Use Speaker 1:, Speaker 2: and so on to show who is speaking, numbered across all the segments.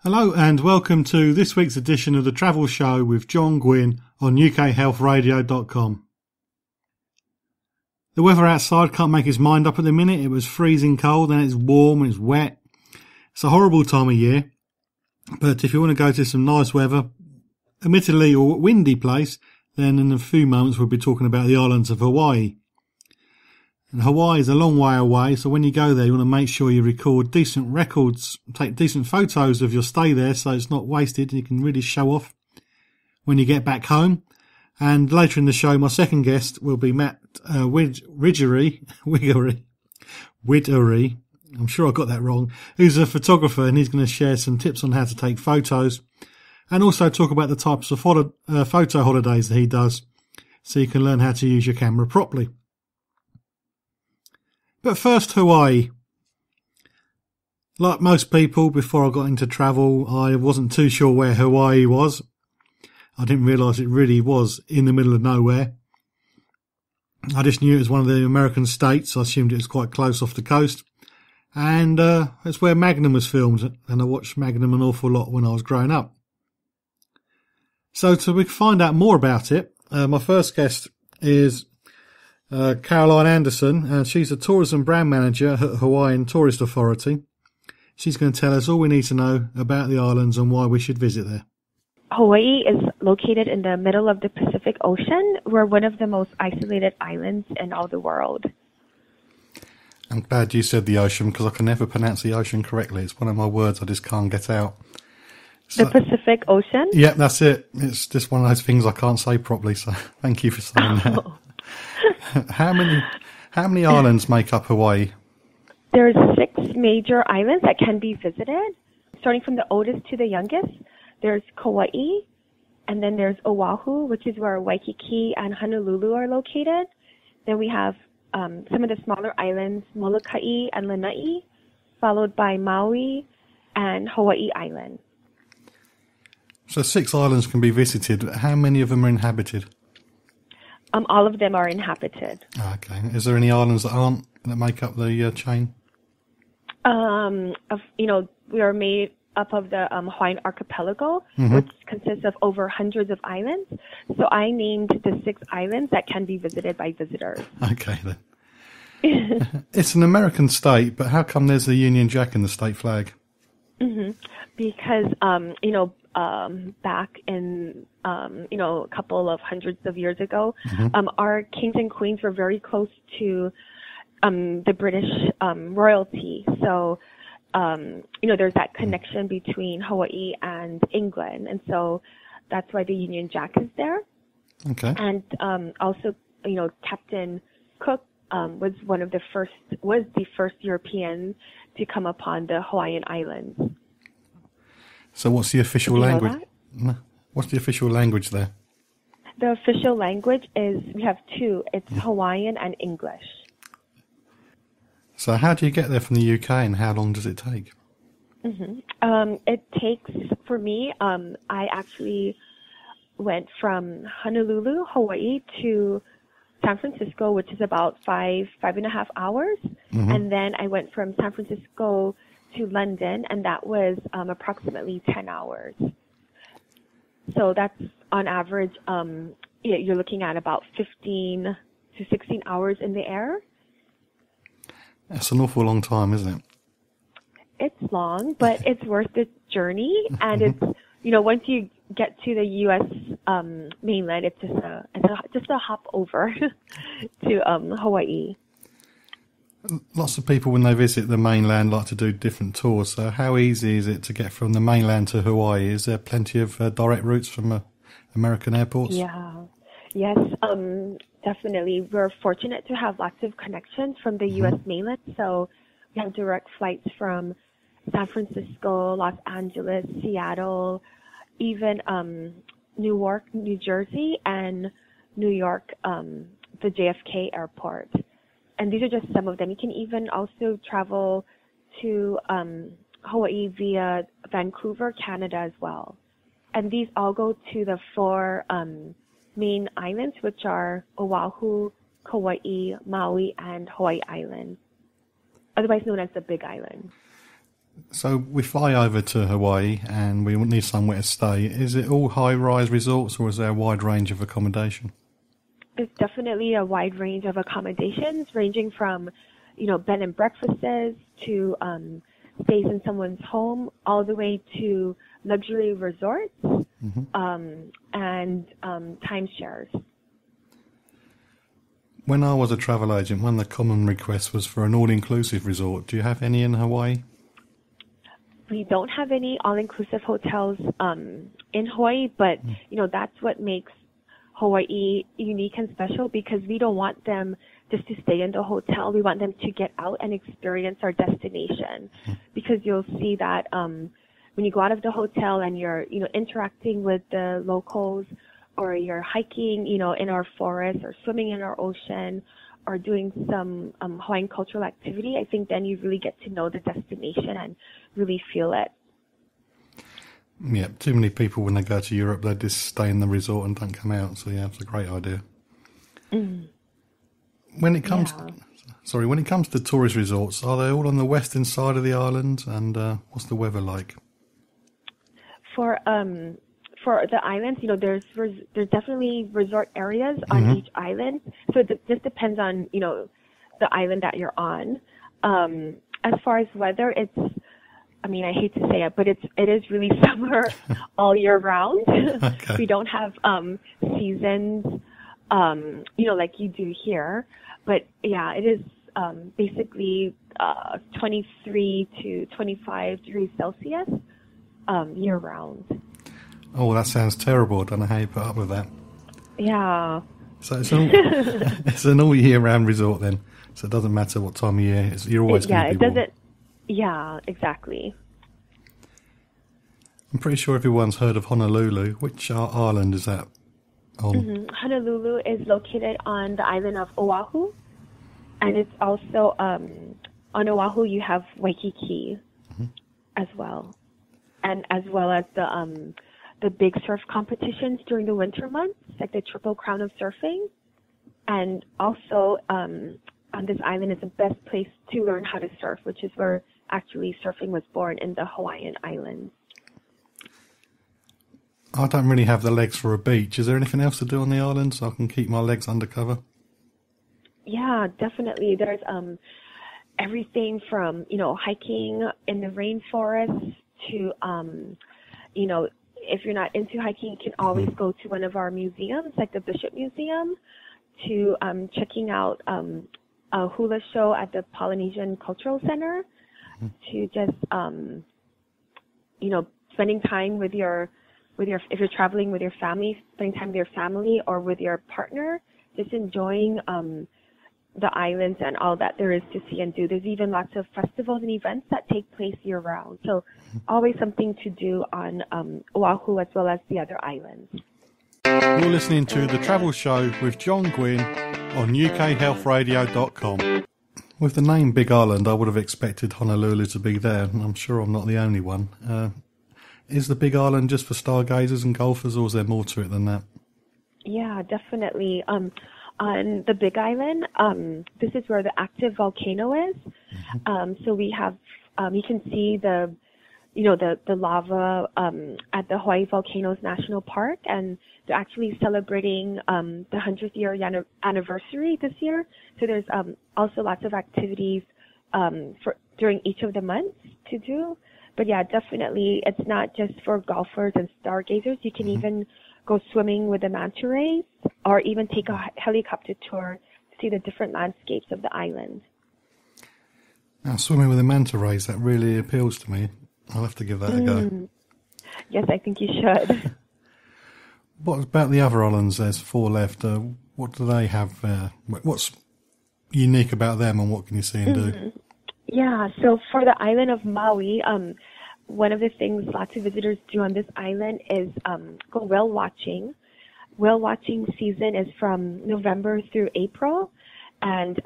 Speaker 1: Hello and welcome to this week's edition of the Travel Show with John Guinn on UKHealthRadio.com. The weather outside can't make its mind up at the minute. It was freezing cold, then it's warm and it's wet. It's a horrible time of year. But if you want to go to some nice weather, admittedly a windy place, then in a few moments we'll be talking about the islands of Hawaii. And Hawaii is a long way away, so when you go there you want to make sure you record decent records, take decent photos of your stay there so it's not wasted and you can really show off when you get back home. And later in the show my second guest will be Matt Widgery, I'm sure I got that wrong, who's a photographer, and he's going to share some tips on how to take photos and also talk about the types of photo holidays that he does so you can learn how to use your camera properly. But first, Hawaii. Like most people, before I got into travel, I wasn't too sure where Hawaii was. I didn't realise it really was in the middle of nowhere. I just knew it was one of the American states. I assumed it was quite close off the coast. And it's where Magnum was filmed, and I watched Magnum an awful lot when I was growing up. So to find out more about it, my first guest is Caroline Anderson, and she's a tourism brand manager at Hawaiian Tourist Authority. She's going to tell us all we need to know about the islands and why we should visit there.
Speaker 2: Hawaii is located in the middle of the Pacific Ocean. We're one of the most isolated islands in all the world.
Speaker 1: I'm glad you said the ocean because I can never pronounce the ocean correctly. It's one of my words I just can't get out.
Speaker 2: So, the Pacific Ocean?
Speaker 1: Yeah, that's it. It's just one of those things I can't say properly, so thank you for saying that. How many islands make up Hawaii?
Speaker 2: There's 6 major islands that can be visited. Starting from the oldest to the youngest, there's Kauai, and then there's Oahu, which is where Waikiki and Honolulu are located. Then we have some of the smaller islands, Molokai and Lanai, followed by Maui and Hawaii Island.
Speaker 1: So 6 islands can be visited. How many of them are inhabited?
Speaker 2: All of them are inhabited.
Speaker 1: Okay. Is there any islands that make up the chain?
Speaker 2: We are made up of the Hawaiian archipelago, which consists of over hundreds of islands. So I named the 6 islands that can be visited by visitors. Okay,
Speaker 1: then. It's an American state, but how come there's the Union Jack in the state flag?
Speaker 2: Because, back in, a couple of hundreds of years ago, our kings and queens were very close to the British royalty. So, there's that connection between Hawaii and England. And so that's why the Union Jack is there.
Speaker 1: Okay.
Speaker 2: And also, Captain Cook was the first European to come upon the Hawaiian Islands.
Speaker 1: So what's the official language? What's the official language there?
Speaker 2: The official language we have 2. It's Hawaiian and English.
Speaker 1: So how do you get there from the UK and how long does it take?
Speaker 2: It takes, for me, I actually went from Honolulu, Hawaii to San Francisco, which is about 5.5 hours. And then I went from San Francisco to London, and that was approximately 10 hours. So that's on average, you're looking at about 15 to 16 hours in the air.
Speaker 1: That's an awful long time, isn't it?
Speaker 2: It's long, but it's worth the journey. And it's, once you get to the U.S. Mainland, it's just a hop over to Hawaii.
Speaker 1: Lots of people, when they visit the mainland, like to do different tours. So how easy is it to get from the mainland to Hawaii? Is there plenty of direct routes from American airports?
Speaker 2: Yeah. Yes, definitely. We're fortunate to have lots of connections from the U.S. mainland. So we have direct flights from San Francisco, Los Angeles, Seattle, even Newark, New Jersey, and New York, the JFK airport. And these are just some of them. You can even also travel to Hawaii via Vancouver, Canada as well. And these all go to the 4 main islands, which are Oahu, Kauai, Maui, and Hawaii Island, otherwise known as the Big Island.
Speaker 1: So we fly over to Hawaii and we need somewhere to stay. Is it all high-rise resorts or is there a wide range of accommodation?
Speaker 2: There's definitely a wide range of accommodations, ranging from, bed and breakfasts to stays in someone's home, all the way to luxury resorts and timeshares.
Speaker 1: When I was a travel agent, one of the common requests was for an all-inclusive resort. Do you have any in Hawaii?
Speaker 2: We don't have any all-inclusive hotels in Hawaii, but that's what makes Hawaii unique and special, because we don't want them just to stay in the hotel. We want them to get out and experience our destination, because you'll see that when you go out of the hotel and you're interacting with the locals, or you're hiking in our forest, or swimming in our ocean, or doing some Hawaiian cultural activity, I think then you really get to know the destination and really feel it.
Speaker 1: Yeah, too many people when they go to Europe, they just stay in the resort and don't come out. So yeah, it's a great idea. When it comes, when it comes to tourist resorts, are they all on the western side of the island? And what's the weather like?
Speaker 2: For the islands, there's definitely resort areas on each island. So it just depends on the island that you're on. As far as weather, I hate to say it, but it is really summer all year round.
Speaker 1: Okay.
Speaker 2: We don't have seasons, like you do here. But yeah, it is basically 23 to 25 degrees Celsius year round.
Speaker 1: Oh, that sounds terrible. I don't know how you put up with that.
Speaker 2: Yeah.
Speaker 1: So it's an all year round resort then. So it doesn't matter what time of year. You're always going to be warm.
Speaker 2: Yeah, exactly.
Speaker 1: I'm pretty sure everyone's heard of Honolulu. Which island is that on?
Speaker 2: Honolulu is located on the island of Oahu. And it's also, on Oahu you have Waikiki as well. And as well as the big surf competitions during the winter months, like the Triple Crown of Surfing. And also, on this island is the best place to learn how to surf, which is where actually surfing was born, in the Hawaiian Islands.
Speaker 1: I don't really have the legs for a beach. Is there anything else to do on the island so I can keep my legs under cover?
Speaker 2: Yeah, definitely. There's everything from, hiking in the rainforest to, if you're not into hiking, you can always go to one of our museums, like the Bishop Museum, to checking out a hula show at the Polynesian Cultural Center, to just, spending time with your, if you're traveling with your family, spending time with your family or with your partner, just enjoying the islands and all that there is to see and do. There's even lots of festivals and events that take place year round. So always something to do on Oahu as well as the other islands.
Speaker 1: You're listening to The Travel Show with John Guinn on UKHealthRadio.com. With the name Big Island, I would have expected Honolulu to be there, and I'm sure I'm not the only one. Is the Big Island just for stargazers and golfers, or is there more to it than that?
Speaker 2: Yeah, definitely. On the Big Island, this is where the active volcano is. So we have, you can see the lava at the Hawaii Volcanoes National Park, and they're actually celebrating the 100th year anniversary this year. So there's also lots of activities during each of the months to do. But yeah, definitely, it's not just for golfers and stargazers. You can even go swimming with the manta rays, or even take a helicopter tour to see the different landscapes of the island.
Speaker 1: Now, swimming with the manta rays, that really appeals to me. I'll have to give that a go.
Speaker 2: Yes, I think you should.
Speaker 1: What about the other islands? There's 4 left. What do they have? What's unique about them, and what can you see and do?
Speaker 2: Yeah, so for the island of Maui, one of the things lots of visitors do on this island is go whale watching. Whale watching season is from November through April, and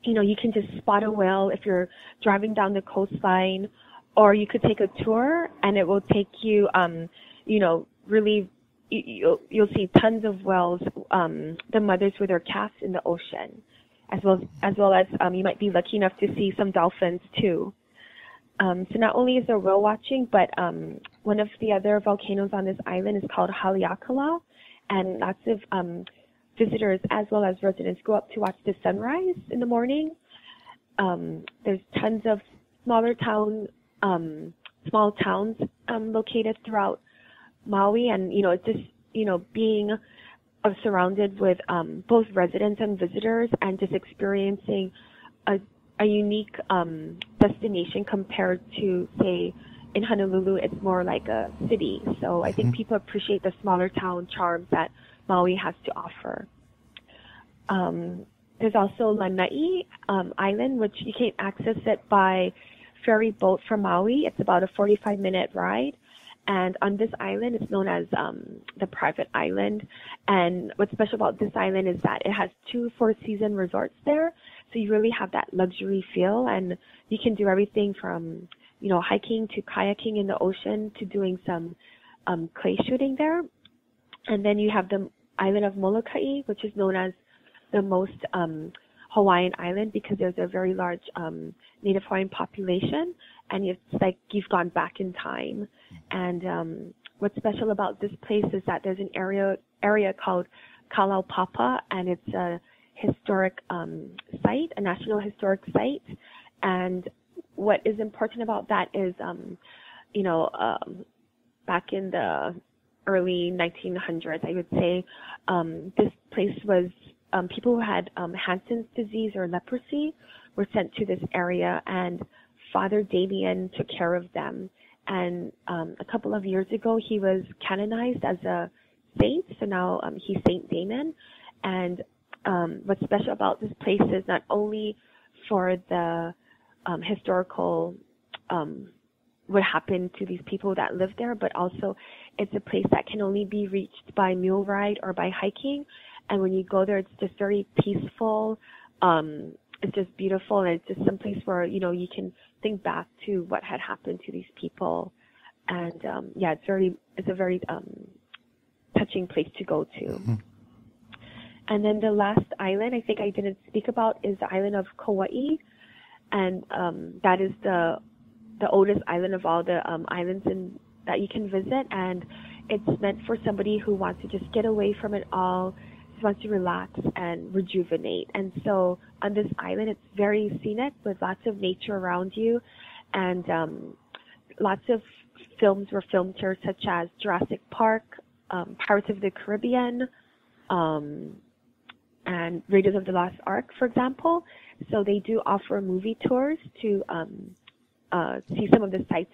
Speaker 2: you can just spot a whale if you're driving down the coastline, or you could take a tour, and it will take you, really, you'll see tons of whales, the mothers with their calves in the ocean, as well as you might be lucky enough to see some dolphins too. So not only is there whale watching, but one of the other volcanoes on this island is called Haleakala, and lots of visitors as well as residents go up to watch the sunrise in the morning. There's tons of small towns located throughout Maui, and it's just being surrounded with both residents and visitors, and just experiencing a unique destination compared to, say, in Honolulu, it's more like a city. So I think people appreciate the smaller town charms that Maui has to offer. There's also Lanai Island, which you can access it by ferry boat from Maui. It's about a 45-minute ride. And on this island, it's known as the private island. And what's special about this island is that it has 2 four-season resorts there. So you really have that luxury feel, and you can do everything from, hiking to kayaking in the ocean to doing some clay shooting there. And then you have the island of Molokai, which is known as the most Hawaiian island because there's a very large Native Hawaiian population, and it's like you've gone back in time. And what's special about this place is that there's an area called Kalaupapa, and it's a historic site, a national historic site. And what is important about that is, back in the early 1900s, I would say, this place was, people who had Hansen's disease or leprosy were sent to this area, and Father Damien took care of them. And a couple of years ago, he was canonized as a saint, so now he's Saint Damien. And what's special about this place is not only for the historical what happened to these people that live there, but also it's a place that can only be reached by mule ride or by hiking. And when you go there, it's just very peaceful. It's just beautiful, and it's just some place where you can think back to what had happened to these people. And it's a very touching place to go to. Mm-hmm. And then the last island I think I didn't speak about is the island of Kauai, and that is the oldest island of all the islands that you can visit, and it's meant for somebody who wants to just get away from it all, just wants to relax and rejuvenate. And so on this island, it's very scenic with lots of nature around you, and lots of films were filmed here, such as Jurassic Park, Pirates of the Caribbean, and Raiders of the Lost Ark, for example. So they do offer movie tours to see some of the sites